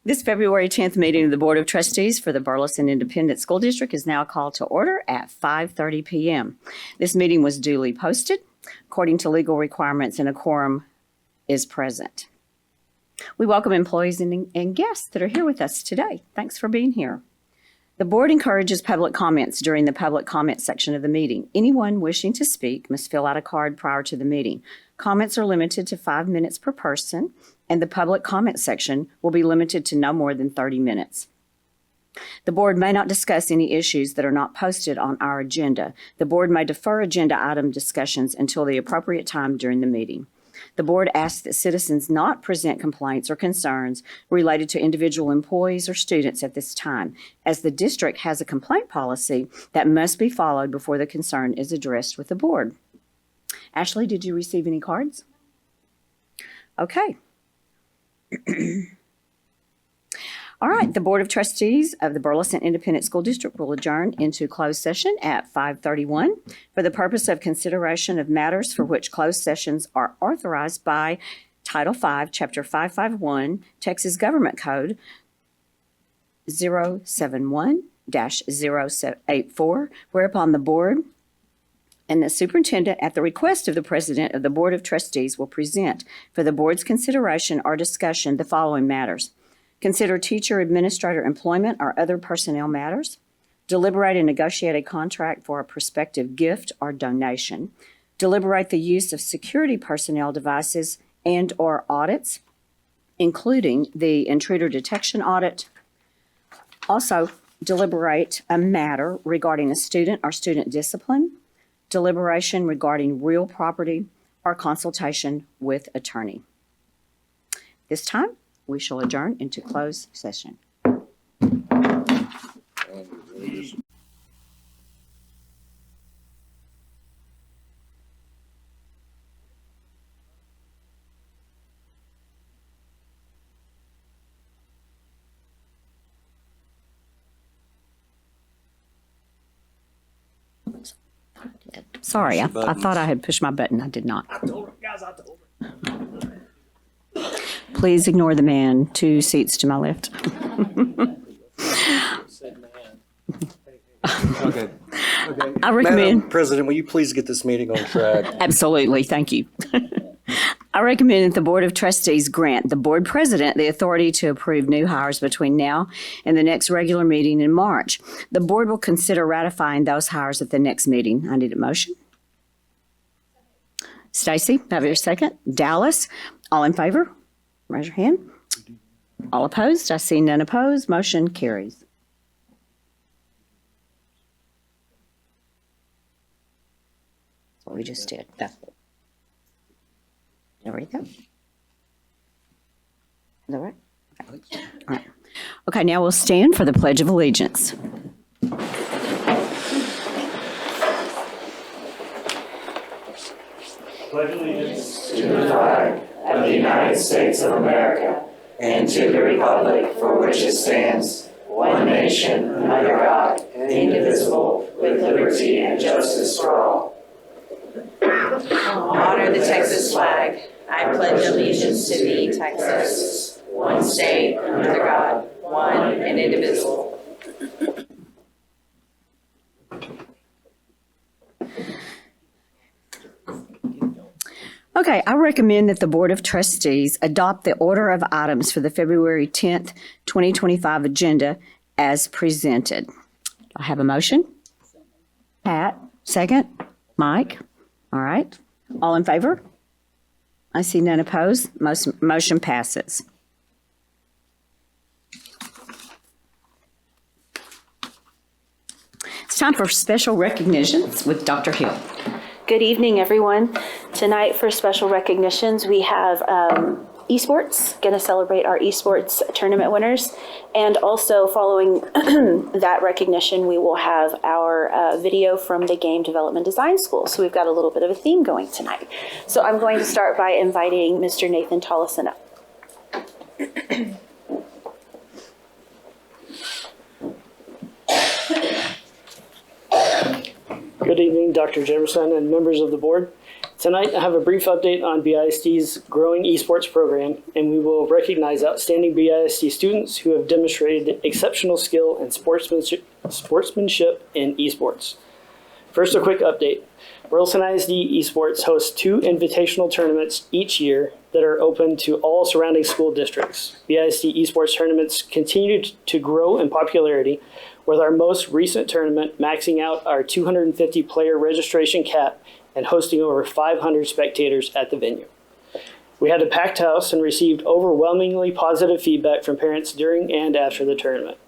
This February 10th meeting of the Board of Trustees for the Burleson Independent School District is now called to order at 5:30 p.m. This meeting was duly posted according to legal requirements, and a quorum is present. We welcome employees and guests that are here with us today. Thanks for being here. The board encourages public comments during the public comment section of the meeting. Anyone wishing to speak must fill out a card prior to the meeting. Comments are limited to 5 minutes per person, and the public comment section will be limited to no more than 30 minutes. The board may not discuss any issues that are not posted on our agenda. The board may defer agenda item discussions until the appropriate time during the meeting. The board asks that citizens not present complaints or concerns related to individual employees or students at this time, as the district has a complaint policy that must be followed before the concern is addressed with the board. Ashley, did you receive any cards? Okay. All right, the Board of Trustees of the Burleson Independent School District will adjourn into closed session at 5:31 for the purpose of consideration of matters for which closed sessions are authorized by Title V, Chapter 551, Texas Government Code 071-084, whereupon the board and the superintendent, at the request of the president of the Board of Trustees, will present for the board's consideration or discussion the following matters. Consider teacher administrator employment or other personnel matters. Deliberate and negotiate a contract for a prospective gift or donation. Deliberate the use of security personnel devices and or audits, including the intruder detection audit. Also, deliberate a matter regarding a student or student discipline. Deliberation regarding real property or consultation with attorney. This time, we shall adjourn into closed session. Sorry, I thought I had pushed my button. I did not. I told her, guys, I told her. Please ignore the man 2 seats to my left. Okay. I recommend. Madam President, will you please get this meeting on track? Absolutely, thank you. I recommend that the Board of Trustees grant the board president the authority to approve new hires between now and the next regular meeting in March. The board will consider ratifying those hires at the next meeting. I need a motion. Stacy, have your second. Dallas, all in favor? Raise your hand. All opposed? I see none opposed. Motion carries. That's what we just did. There we go. Is that right? Okay. All right. Okay, now we'll stand for the Pledge of Allegiance. Pledge allegiance to the flag of the United States of America and to the republic for which it stands, one nation, under God, indivisible, with liberty and justice for all. Honor the Texas flag. I pledge allegiance to thee, Texas, one state, under God, one and indivisible. Okay, I recommend that the Board of Trustees adopt the order of items for the February 10th, 2025 agenda as presented. I have a motion. Pat, second. Mike, all right. All in favor? I see none opposed. Motion passes. It's time for special recognitions with Dr. Hill. Good evening, everyone. Tonight for special recognitions, we have esports, going to celebrate our esports tournament winners. And also following that recognition, we will have our video from the Game Development Design School. So we've got a little bit of a theme going tonight. So I'm going to start by inviting Mr. Nathan Tollison up. Good evening, Dr. Jamerson and members of the board. Tonight, I have a brief update on BISD's growing esports program, and we will recognize outstanding BISD students who have demonstrated exceptional skill and sportsmanship in esports. First, a quick update. Burleson ISD Esports hosts 2 invitational tournaments each year that are open to all surrounding school districts. BISD Esports tournaments continue to grow in popularity, with our most recent tournament maxing out our 250 player registration cap and hosting over 500 spectators at the venue. We had a packed house and received overwhelmingly positive feedback from parents during and after the tournament.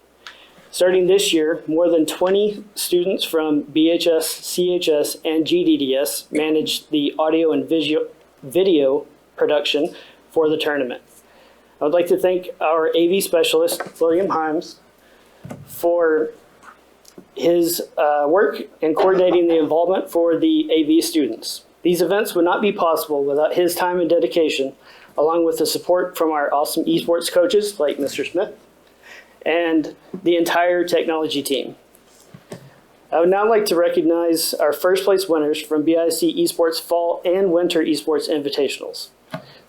Starting this year, more than 20 students from BHS, CHS, and GDDS managed the audio and video production for the tournament. I would like to thank our AV specialist, William Himes, for his work in coordinating the involvement for the AV students. These events would not be possible without his time and dedication, along with the support from our awesome esports coaches like Mr. Smith and the entire technology team. I would now like to recognize our first place winners from BISD Esports Fall and Winter Esports Invitationals.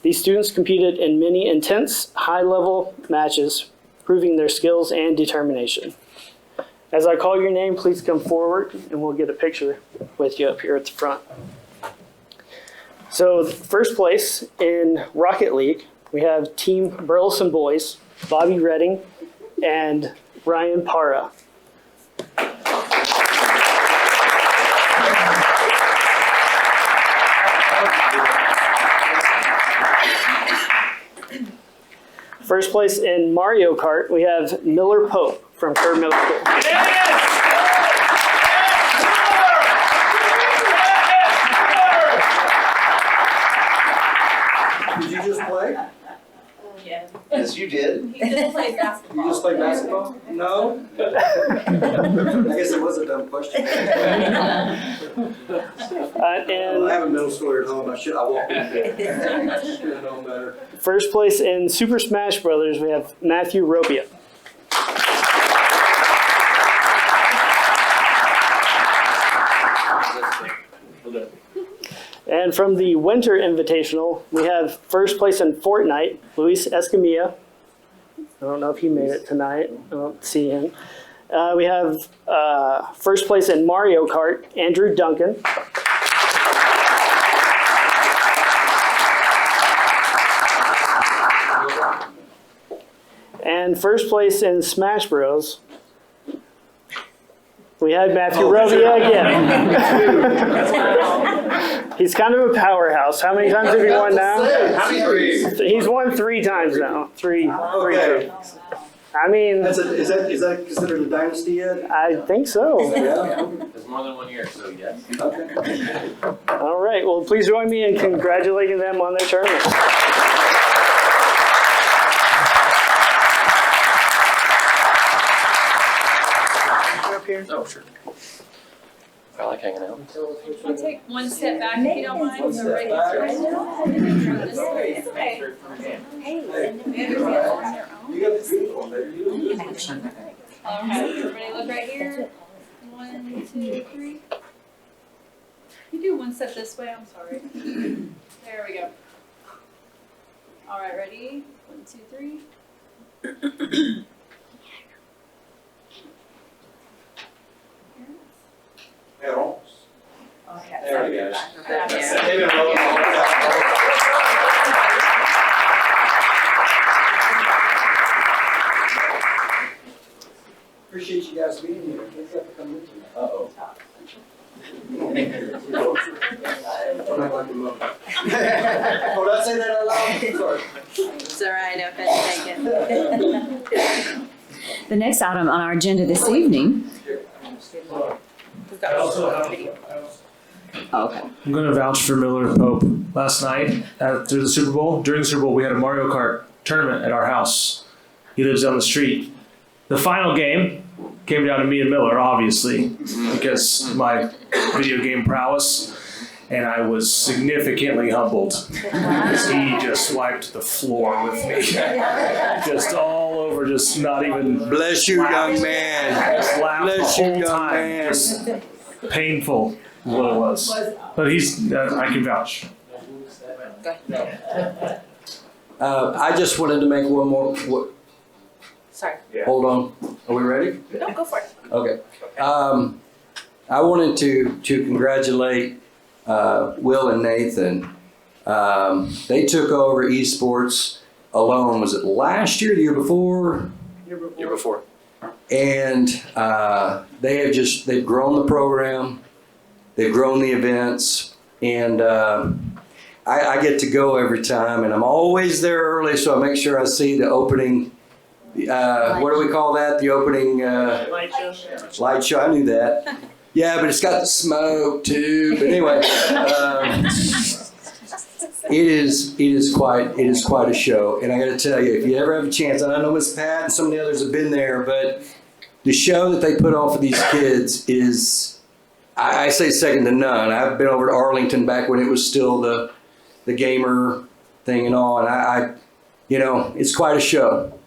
These students competed in many intense, high-level matches, proving their skills and determination. As I call your name, please come forward and we'll get a picture with you up here at the front. So first place in Rocket League, we have Team Burleson Boys, Bobby Redding and Ryan Para. First place in Mario Kart, we have Miller Pope from Kerr Middle School. Did you just play? Yeah. Yes, you did. He just played basketball. You just played basketball? No? I guess it was a dumb question. And I have a middle schooler at home. I walked in there. Should have known better. first place in Super Smash Brothers, we have Matthew Ropia. And from the Winter Invitational, we have first place in Fortnite, Luis Escamilla. I don't know if he made it tonight. I don't see him. We have first place in Mario Kart, Andrew Duncan. And first place in Smash Bros, we had Matthew Rovia again. He's kind of a powerhouse. How many times have you won now? He's won 3 times now. Three. I mean, Is that considered a dynasty yet? I think so. Yeah. There's more than 1 year, so yes. Okay. All right. Well, please join me in congratulating them on their tournament. Up here. Oh, sure. I like hanging out. We'll take one step back if you don't mind. One step back. You got the beautiful one, baby. You look good. All right, everybody look right here. 1, 2, 3. You do one step this way, I'm sorry. There we go. All right, ready? 1, 2, 3. Yeah, almost. Okay. There we go. Yeah. They've been rolling the whole time. Appreciate you guys being here. Thanks for coming in tonight. Uh-oh. I'm not like the mother. Oh, did I say that out loud? Sorry. It's all right, no offense taken. The next item on our agenda this evening. Okay. I'm going to vouch for Miller Pope. Last night after the Super Bowl, during the Super Bowl, we had a Mario Kart tournament at our house. He lives down the street. The final game came down to me and Miller, obviously, because my video game prowess, and I was significantly humbled because he just wiped the floor with me. Just all over, just not even. Bless you, laughed. young man. Just laughed Bless the you, whole young time. man. Just painful. what it was. But he's, I can vouch. I just wanted to make one more, Sorry. hold on, are we ready? No, go for it. Okay. I wanted to congratulate Will and Nathan. They took over esports alone, was it last year, the year before? Year before. And they've grown the program, they've grown the events, and I get to go every time, and I'm always there early, so I make sure I see the opening, what do we call that? The opening light show. I knew that. Yeah, but it's got the smoke too. But anyway, it is quite a show, and I got to tell you, if you ever have a chance, and I know Miss Pat and some of the others have been there, but the show that they put on for these kids is, I say second to none. I've been over to Arlington back when it was still the gamer thing and all, and I it's quite a show,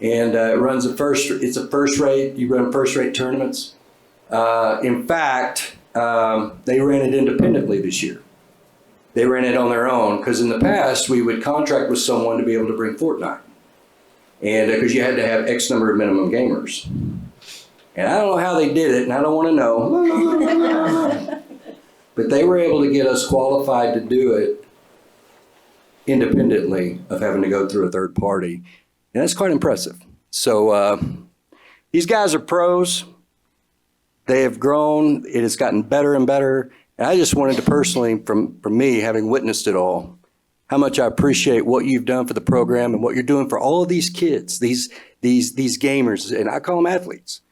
and it runs it's a first rate. You run first rate tournaments. In fact, they ran it independently this year. They ran it on their own, because in the past we would contract with someone to be able to bring Fortnite, and because you had to have X number of minimum gamers. And I don't know how they did it, and I don't want to know. But they were able to get us qualified to do it independently of having to go through a third party. And that's quite impressive. So these guys are pros. They have grown. It has gotten better and better. And I just wanted to personally, from me, having witnessed it all, how much I appreciate what you've done for the program and what you're doing for all of these kids, these gamers, and I call them athletes.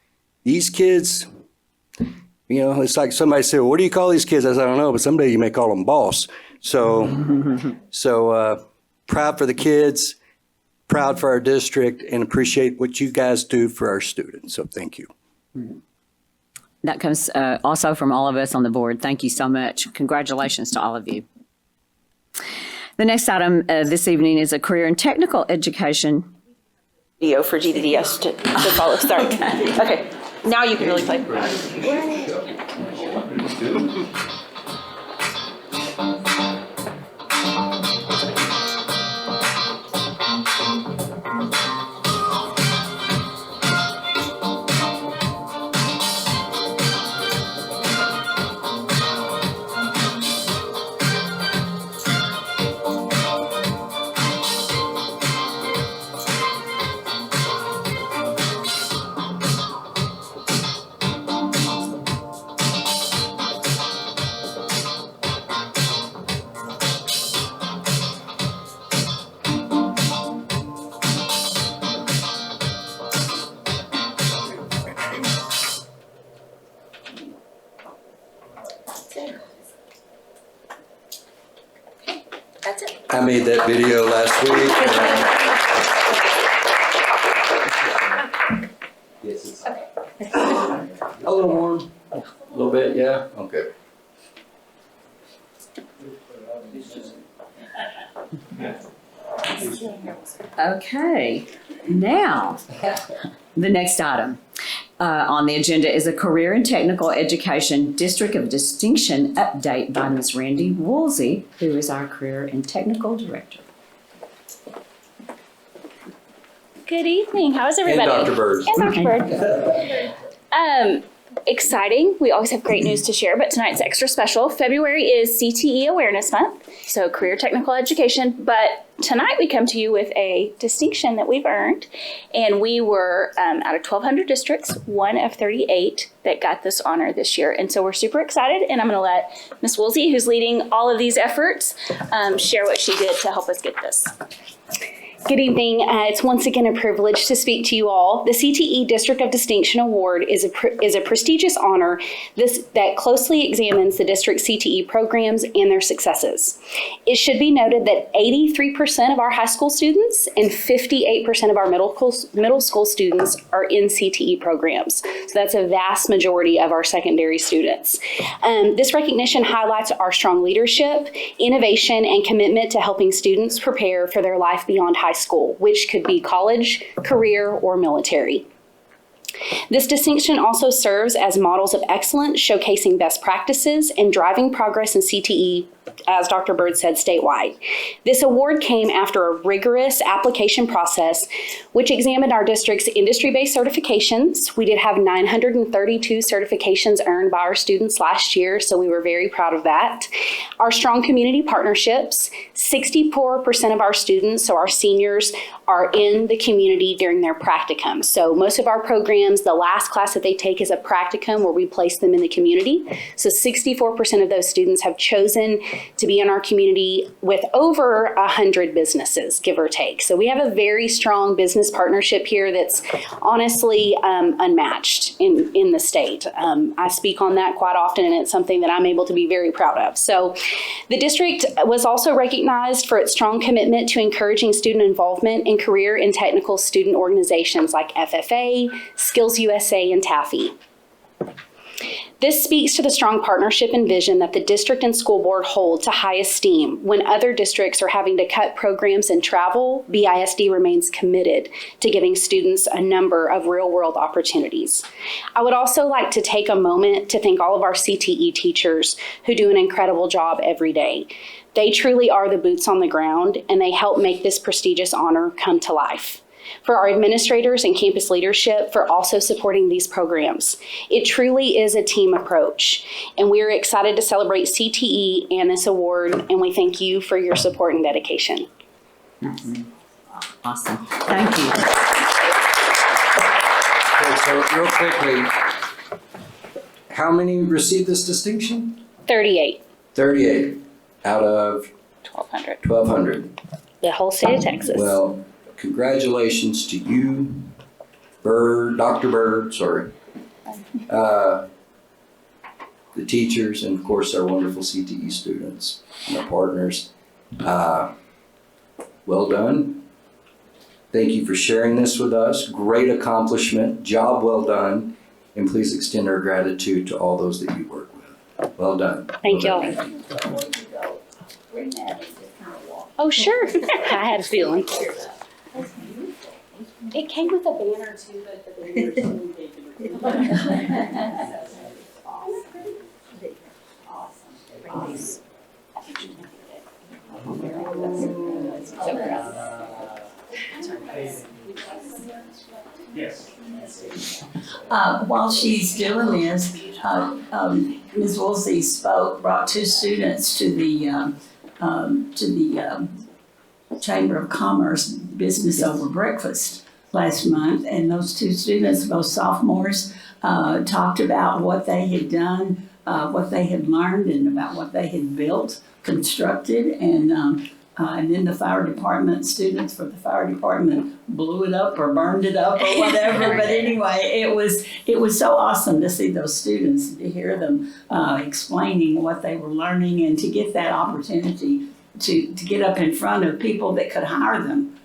These kids, it's like somebody said, well, what do you call these kids? I said, I don't know, but someday you may call them boss. So proud for the kids, proud for our district, and appreciate what you guys do for our students. So thank you. That comes also from all of us on the board. Thank you so much. Congratulations to all of you. The next item this evening is a career and technical education. Video for GDDS to follow. Sorry. Okay. Now you can really play. That's it. I made that video last week. Yes, it's a little warm. A little bit, yeah? Okay. Okay, now, the next item on the agenda is a career and technical education District of Distinction update by Ms. Randy Woolsey, who is our career and technical director. Good evening. How is And everybody? Dr. Bird. And Dr. Bird. Exciting. We always have great news to share, but tonight's extra special. February is CTE Awareness Month, so Career Technical Education. But tonight we come to you with a distinction that we've earned, and we were out of 1,200 districts, one of 38 that got this honor this year. And so we're super excited, and I'm going to let Ms. Woolsey, who's leading all of these efforts, share what she did to help us get this. Good evening. It's once again a privilege to speak to you all. The CTE District of Distinction Award is a prestigious honor that closely examines the district's CTE programs and their successes. It should be noted that 83% of our high school students and 58% of our middle school students are in CTE programs. So that's a vast majority of our secondary students. This recognition highlights our strong leadership, innovation, and commitment to helping students prepare for their life beyond high school, which could be college, career, or military. This distinction also serves as models of excellence, showcasing best practices and driving progress in CTE, as Dr. Bird said, statewide. This award came after a rigorous application process, which examined our district's industry-based certifications. We did have 932 certifications earned by our students last year, so we were very proud of that. Our strong community partnerships, 64% of our students, so our seniors, are in the community during their practicum. So most of our programs, the last class that they take is a practicum where we place them in the community. So 64% of those students have chosen to be in our community with over 100 businesses, give or take. So we have a very strong business partnership here that's honestly unmatched in the state. I speak on that quite often, and it's something that I'm able to be very proud of. So the district was also recognized for its strong commitment to encouraging student involvement in career and technical student organizations like FFA, Skills USA, and TAFE. This speaks to the strong partnership and vision that the district and school board hold to high esteem. When other districts are having to cut programs and travel, BISD remains committed to giving students a number of real-world opportunities. I would also like to take a moment to thank all of our CTE teachers who do an incredible job every day. They truly are the boots on the ground, and they help make this prestigious honor come to life. For our administrators and campus leadership for also supporting these programs. It truly is a team approach, and we are excited to celebrate CTE and this award, and we thank you for your support and dedication. Awesome. Thank you. Okay, so real quickly, how many received this distinction? 38, 38 out of 1,200. 1,200. The whole state of Texas. Well, congratulations to you, Dr. Bird, the teachers, and of course our wonderful CTE students and our partners. Well done. Thank you for sharing this with us. Great accomplishment, job well done, and please extend our gratitude to all those that you work with. Well done. Thank y'all. Oh, sure. I had a feeling. It came with a banner too, but the banner While she's doing this, Ms. Woolsey brought two students to the Chamber of Commerce Business Over Breakfast last month, and those two students, both sophomores, talked about what they had done, what they had learned, and about what they had built, constructed, and then the fire department students for the fire department blew it up or burned it up or whatever. But anyway, it was so awesome to see those students, to hear them explaining what they were learning, and to get that opportunity to get up in front of people that could hire them.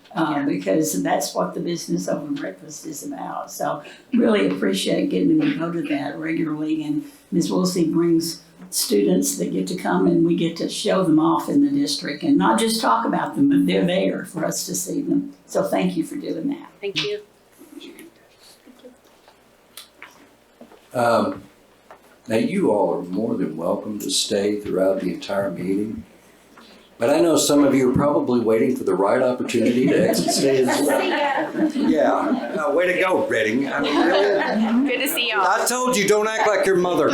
Because that's what the Business Over Breakfast is about. So really appreciate getting them to go to that regularly. And Ms. Woolsey brings students that get to come, and we get to show them off in the district and not just talk about them, but they're there for us to see them. So thank you for doing that. Thank you. Now you all are more than welcome to stay throughout the entire meeting. But I know some of you are probably waiting for the right opportunity to exit stage as well. Yeah, way to go, Redding. I mean, really? Good to see y'all. I told you, don't act like your mother.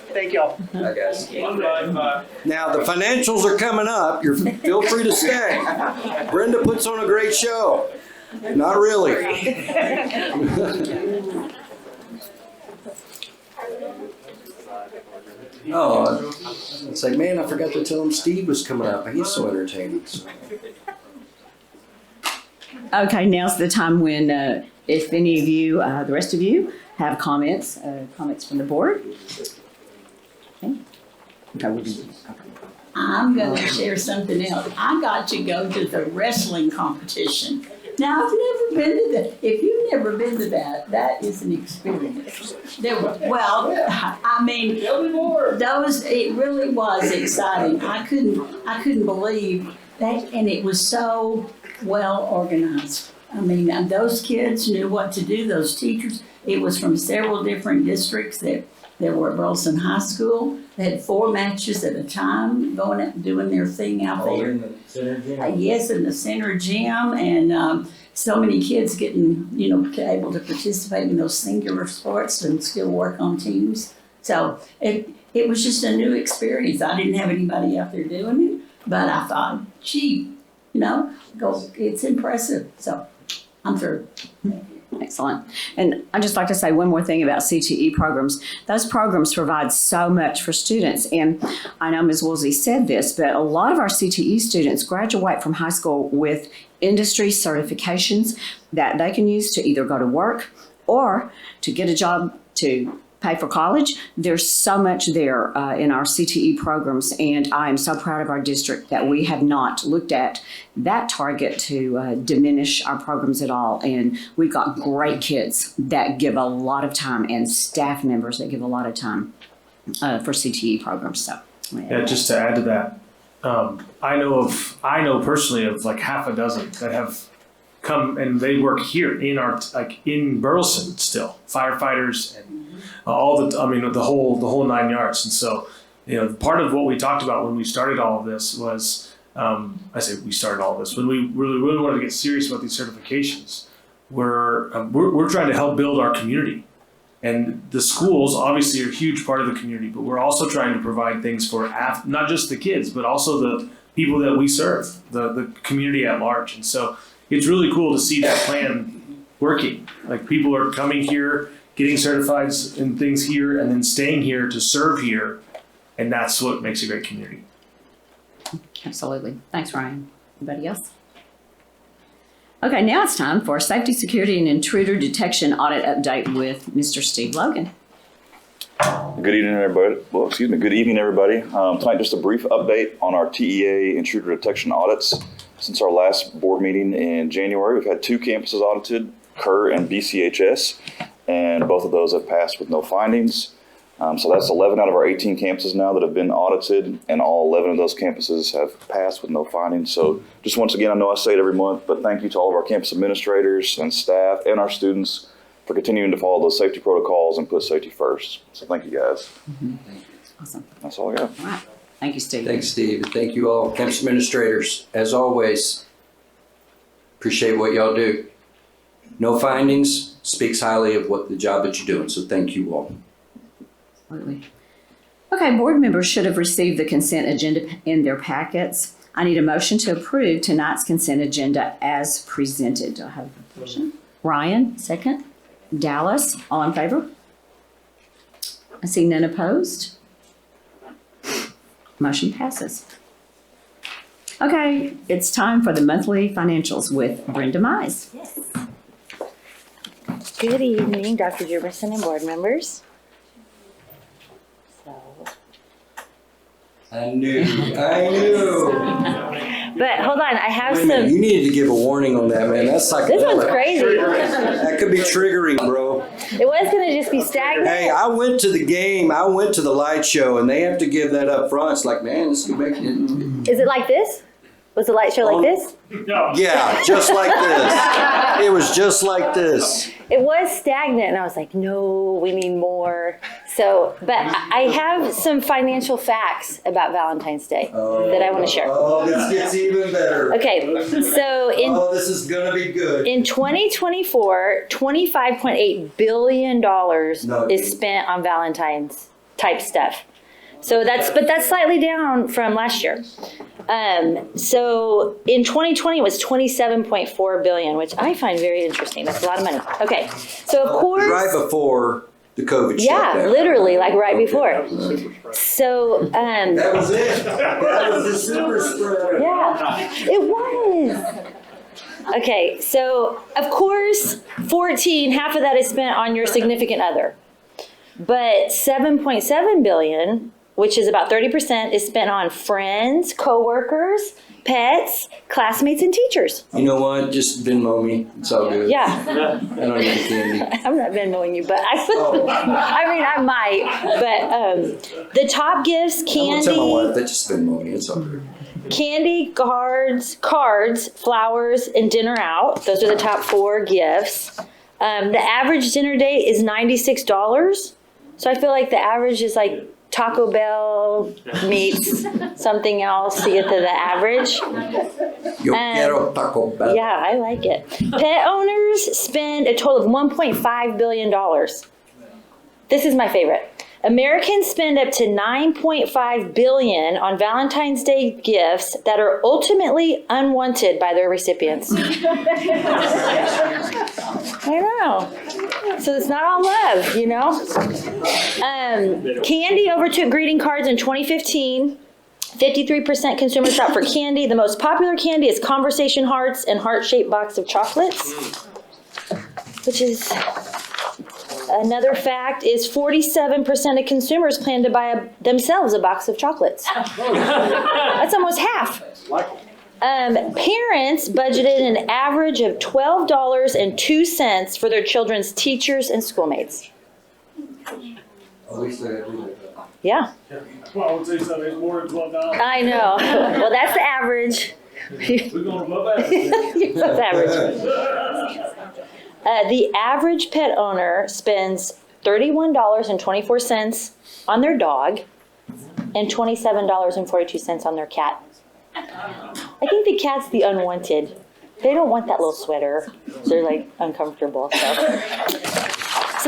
Thank y'all. I guess. Now, the financials are coming up. Feel free to stay. Brenda puts on a great show. Not really. Oh, it's like, man, I forgot to tell him Steve was coming up. He's so entertaining. So. Okay, now's the time when, if any of you, the rest of you, have comments from the board. Okay. I'm going to share something else. I got to go to the wrestling competition. Now, I've never been to that. If you've never been to that, that is an experience. It really was exciting. I couldn't believe that, and it was so well organized. I mean, those kids knew what to do, those teachers. It was from several different districts that were at Burleson High School. They had 4 matches at a time, going out and doing their thing out All there. in the center gym. Yes, in the center gym, and so many kids getting, able to participate in those singular sports and still work on teams. So it was just a new experience. I didn't have anybody out there doing it, but I thought, gee, it's impressive. So I'm through. Excellent. And I'd just like to say one more thing about CTE programs. Those programs provide so much for students. And I know Ms. Woolsey said this, but a lot of our CTE students graduate from high school with industry certifications that they can use to either go to work or to get a job to pay for college. There's so much there in our CTE programs, and I am so proud of our district that we have not looked at that target to diminish our programs at all. And we've got great kids that give a lot of time and staff members that give a lot of time for CTE programs. So, Yeah, just to add to that, I know personally of like half a dozen that have come and they work here in Burleson still, firefighters and the whole 9 yards. And so, part of what we talked about when we started all of this was, I say we started all of this, when we really wanted to get serious about these certifications, we're trying to help build our community. And the schools obviously are a huge part of the community, but we're also trying to provide things for not just the kids, but also the people that we serve, the community at large. And so it's really cool to see that plan working. Like people are coming here, getting certified in things here, and then staying here to serve here. And that's what makes a great community. absolutely. Thanks, Ryan. Anybody else? Okay, now it's time for safety, security, and intruder detection audit update with Mr. Steve Logan. Good evening, everybody. Good evening, everybody. Tonight, just a brief update on our TEA intruder detection audits. Since our last board meeting in January, we've had 2 campuses audited, Kerr and BCHS, and both of those have passed with no findings. So that's 11 out of our 18 campuses now that have been audited, and all 11 of those campuses have passed with no findings. So just once again, I know I say it every month, but thank you to all of our campus administrators and staff and our students for continuing to follow those safety protocols and put safety first. So thank you, guys. Awesome. That's all I got. All right. Thank you, Steve. Thanks, Steve. And thank you all, campus administrators. As always, appreciate what y'all do. No findings speaks highly of the job that you're doing. So thank you all. Absolutely. Okay, board members should have received the consent agenda in their packets. I need a motion to approve tonight's consent agenda as presented. Do I have a motion? Ryan, second. Dallas, all in favor? I see none opposed. Motion passes. Okay, it's time for the monthly financials with Brenda Mize. Yes. Good evening, Dr. Jefferson and board members. I knew. But hold on, I have Wait a minute, some. you needed to give a warning on that, man. That's psychedelic. This one's crazy. That could be triggering, bro. It was gonna just be stagnant. Hey, I went to the game. I went to the light show, and they have to give that up front. It's like, man, this could make it. Is it like this? Was the light show like this? Yeah, just like this. It was just like this. It was stagnant, and I was like, no, we need more. So, but I have some financial facts about Valentine's Day that I want to share. Oh, this gets even better. Okay, so This is gonna be good. in 2024, $25.8 billion is spent on Valentine's type stuff. So that's slightly down from last year. So in 2020 it was 27.4 billion, which I find very interesting. That's a lot of money. Okay, so of course, Right before the COVID yeah, shutdown. literally like right before. So That was it. That was the super spreader. yeah, it was. Okay, so of course, 14, half of that is spent on your significant other. But 7.7 billion, which is about 30%, is spent on friends, coworkers, pets, classmates, and teachers. You know what? Just Venmo me. It's all good. Yeah, I don't need the candy. I'm not Venmoing you, but I might. But the top gifts, I'm gonna tell my wife candy. that just Venmo me. It's all good. candy, cards, flowers, and dinner out. Those are the top 4 gifts. The average dinner date is $96. So I feel like the average is like Taco Bell meets something else to get to the average. Yo quiero Taco Bell. Yeah, I like it. Pet owners spend a total of $1.5 billion. This is my favorite. Americans spend up to $9.5 billion on Valentine's Day gifts that are ultimately unwanted by their recipients. I know. So it's not all love, you know? Candy overtook greeting cards in 2015. 53% consumers shop for candy. The most popular candy is Conversation Hearts and heart-shaped box of chocolates, which is... Another fact is 47% of consumers plan to buy themselves a box of chocolates. That's almost half. Parents budgeted an average of $12.02 for their children's teachers and schoolmates. Yeah. Well, I would say something, it's more than $12. I know. Well, that's the average. We're going above that. That's average. The average pet owner spends $31.24 on their dog and $27.42 on their cat. I think the cat's the unwanted. They don't want that little sweater. They're like uncomfortable. So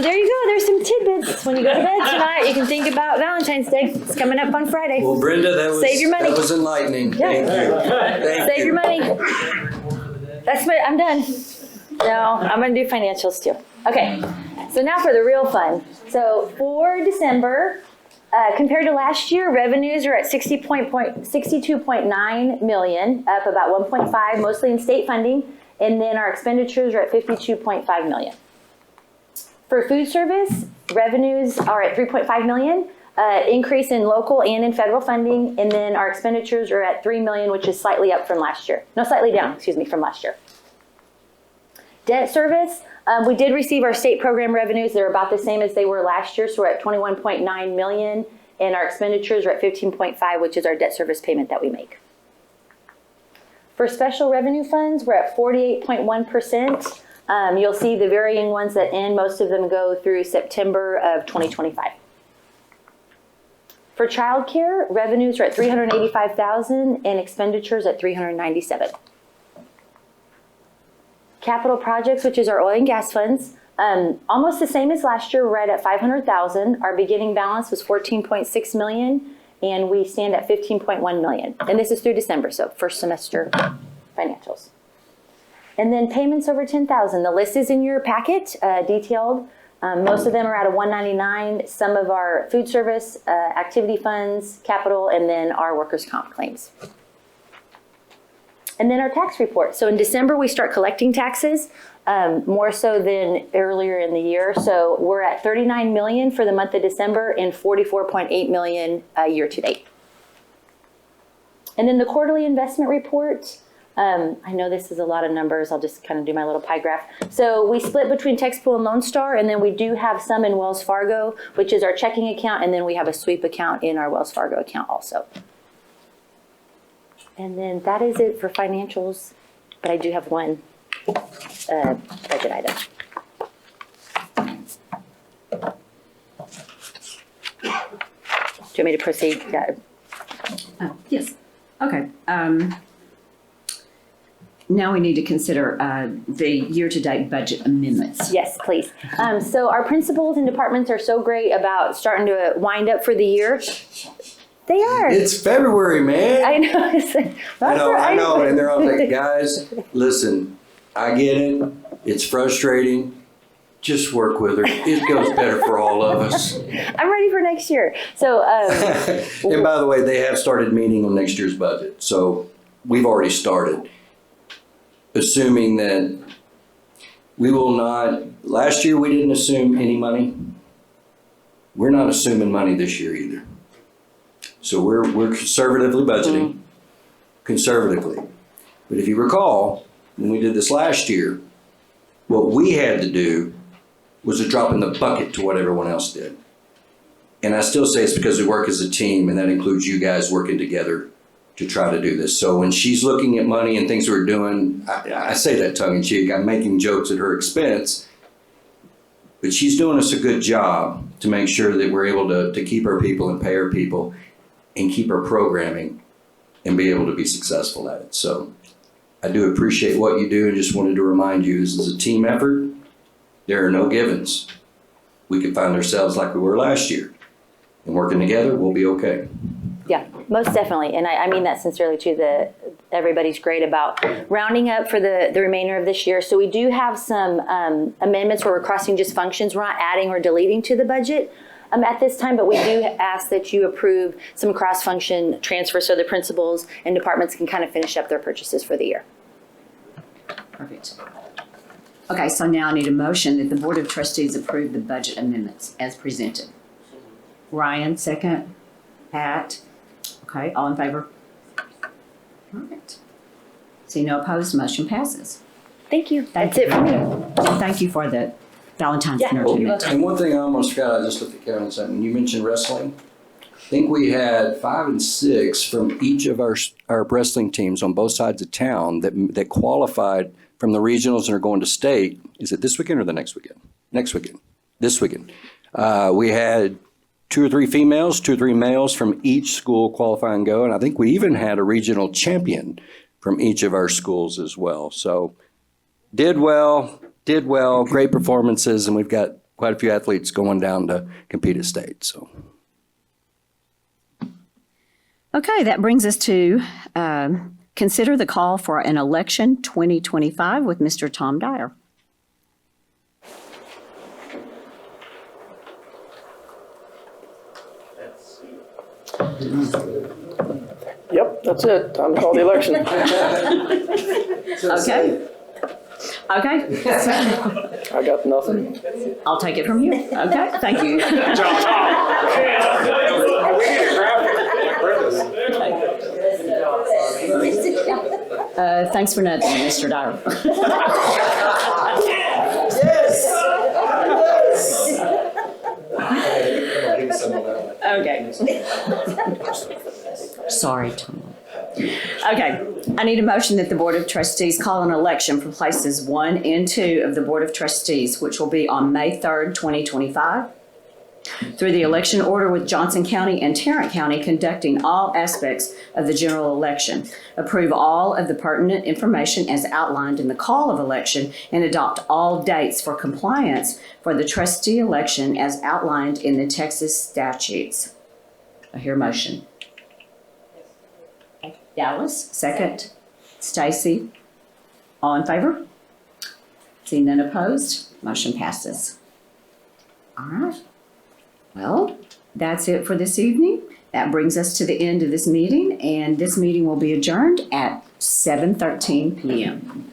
there you go. There's some tidbits. When you go to bed tonight, you can think about Valentine's Day. It's coming up on Friday. Well, Brenda, Save your money. that was enlightening. Yeah. Thank you. Save your money. I'm done. No, I'm going to do financials too. Okay, so now for the real fun. So for December, compared to last year, revenues are at $62.9 million, up about 1.5, mostly in state funding, and then our expenditures are at $52.5 million. For food service, revenues are at $3.5 million, increase in local and in federal funding, and then our expenditures are at $3 million, which is slightly up from last year. No, slightly down, from last year. Debt service, we did receive our state program revenues. They're about the same as they were last year, so we're at $21.9 million, and our expenditures are at $15.5, which is our debt service payment that we make. For special revenue funds, we're at 48.1%. You'll see the varying ones that end. Most of them go through September of 2025. For childcare, revenues are at $385,000 and expenditures at $397,000. Capital projects, which is our oil and gas funds, almost the same as last year, right at $500,000. Our beginning balance was $14.6 million, and we stand at $15.1 million. And this is through December, so first semester financials. And then payments over $10,000. The list is in your packet, detailed. Most of them are out of $199. Some of our food service, activity funds, capital, and then our workers' comp claims. And then our tax report. So in December, we start collecting taxes, more so than earlier in the year. So we're at $39 million for the month of December and $44.8 million year to date. And then the quarterly investment report. I know this is a lot of numbers. I'll just kind of do my little pie graph. So we split between Texpool and Lone Star, and then we do have some in Wells Fargo, which is our checking account, and then we have a sweep account in our Wells Fargo account also. And then that is it for financials, but I do have one budget item. Do you want me to proceed? Yeah. Yes. Okay. Now we need to consider the year-to-date budget amendments. Yes, please. So our principals and departments are so great about starting to wind up for the year. They are. It's February, man. I know. I know. And they're all like, guys, listen, I get it. It's frustrating. Just work with her. It goes better for all of us. I'm ready for next year. So, and by the way, they have started meeting on next year's budget. So we've already started. Assuming that we will not, last year we didn't assume any money. We're not assuming money this year either. So we're conservatively budgeting, conservatively. But if you recall, when we did this last year, what we had to do was a drop in the bucket to what everyone else did. And I still say it's because we work as a team, and that includes you guys working together to try to do this. So when she's looking at money and things we're doing, I say that tongue in cheek, I'm making jokes at her expense, but she's doing us a good job to make sure that we're able to keep our people and pay our people and keep our programming and be able to be successful at it. So I do appreciate what you do and just wanted to remind you, this is a team effort. There are no givens. We could find ourselves like we were last year, and working together, we'll be okay. Yeah, most definitely. And I mean that sincerely too, everybody's great about rounding up for the remainder of this year. So we do have some amendments where we're crossing just functions. We're not adding or deleting to the budget at this time, but we do ask that you approve some cross-function transfers so the principals and departments can kind of finish up their purchases for the year. Perfect. Okay, so now I need a motion that the Board of Trustees approve the budget amendments as presented. Ryan, second. Pat. Okay, all in favor? All right. See no opposed, motion passes. Thank you. That's it for me. Thank you for the Valentine's Yeah, entertainment. you're welcome. And one thing I almost forgot, I just looked at Kevin and said, when you mentioned wrestling, I think we had 5 and 6 from each of our wrestling teams on both sides of town that qualified from the regionals and are going to state. Is it this weekend or the next weekend? Next weekend. This weekend. We had 2 or 3 females, 2 or 3 males from each school qualify and go. And I think we even had a regional champion from each of our schools as well. So did well, great performances, and we've got quite a few athletes going down to compete at state. So. Okay, that brings us to consider the call for an election 2025 with Mr. Tom Dyer. Yep, that's it. Time to call the election. Okay. Okay, I got nothing. I'll take it from here. Okay, thank you. Thanks for nothing, Mr. Dyer. Okay. Sorry, Tom. Okay, I need a motion that the Board of Trustees call an election for places 1 and 2 of the Board of Trustees, which will be on May 3rd, 2025, through the election order with Johnson County and Tarrant County conducting all aspects of the general election, approve all of the pertinent information as outlined in the call of election, and adopt all dates for compliance for the trustee election as outlined in the Texas statutes. I hear a motion. Dallas, second. Stacy, all in favor? See none opposed, motion passes. All right. Well, that's it for this evening. That brings us to the end of this meeting, and this meeting will be adjourned at 7:13 p.m.